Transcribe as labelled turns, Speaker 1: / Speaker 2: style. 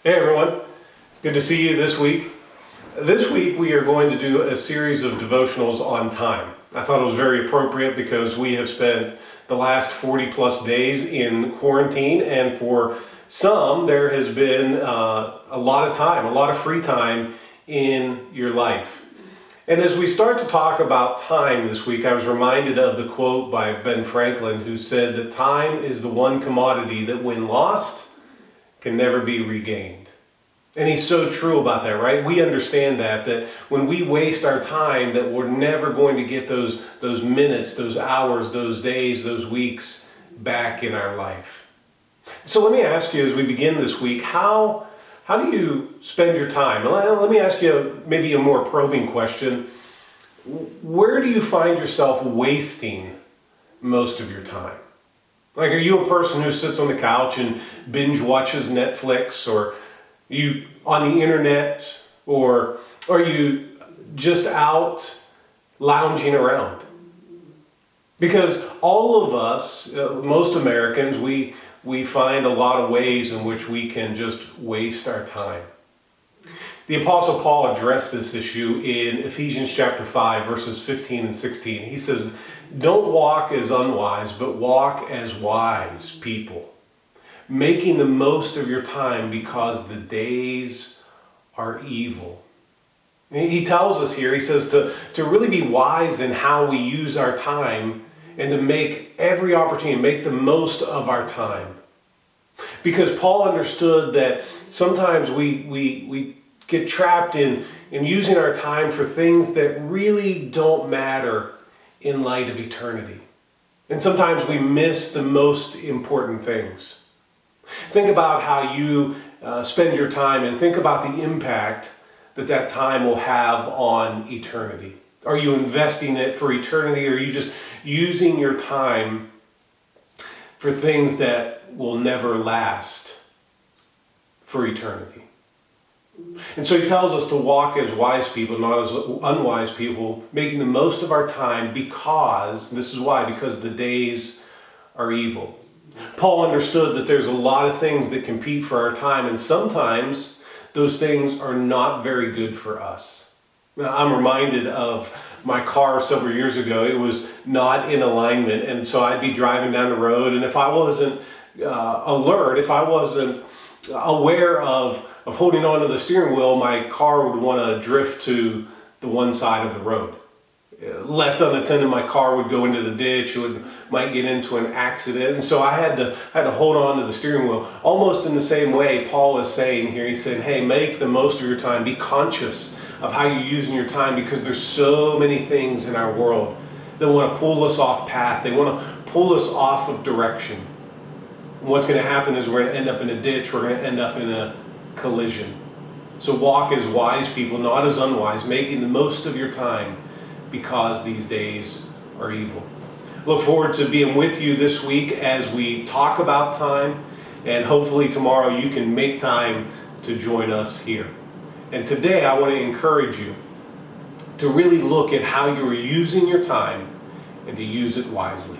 Speaker 1: Hey everyone, good to see you this week. This week we are going to do a series of devotionals on time. I thought it was very appropriate because we have spent the last 40 plus days in quarantine, and for some there has been a lot of time, a lot of free time in your life. And as we start to talk about time this week, I was reminded of the quote by Ben Franklin, who said that time is the one commodity that when lost can never be regained. And he's so true about that, right? We understand that when we waste our time, that we're never going to get those minutes, those hours, those days, those weeks back in our life. So let me ask you as we begin this week, how do you spend your time? Let me ask you maybe a more probing question. Where do you find yourself wasting most of your time? Like, are you a person who sits on the couch and binge watches Netflix, or you on the internet, or are you just out lounging around? Because all of us, most Americans, we find a lot of ways in which we can just waste our time. The Apostle Paul addressed this issue in Ephesians chapter 5, verses 15 and 16. He says, "Don't walk as unwise, but walk as wise people, making the most of your time because the days are evil." He tells us here, he says to really be wise in how we use our time and to make every opportunity, make the most of our time. Because Paul understood that sometimes we get trapped in using our time for things that really don't matter in light of eternity. And sometimes we miss the most important things. Think about how you spend your time, and think about the impact that time will have on eternity. Are you investing it for eternity, or are you just using your time for things that will never last for eternity? And so he tells us to walk as wise people, not as unwise people, making the most of our time because the days are evil. Paul understood that there's a lot of things that compete for our time, and sometimes those things are not very good for us. Now, I'm reminded of my car several years ago. It was not in alignment, and so I'd be driving down the road, and if I wasn't alert, if I wasn't aware of holding on to the steering wheel, my car would want to drift to the one side of the road. Left unattended, my car would go into the ditch. It might get into an accident. And so I had to hold on to the steering wheel. Almost in the same way Paul is saying here. He's saying, hey, make the most of your time. Be conscious of how you're using your time, because there's so many things in our world that want to pull us off path. They want to pull us off of direction. And what's going to happen is we're going to end up in a ditch. We're going to end up in a collision. So walk as wise people, not as unwise, making the most of your time because these days are evil. Look forward to being with you this week as we talk about time, and hopefully tomorrow you can make time to join us here. And today I want to encourage you to really look at how you are using your time and to use it wisely.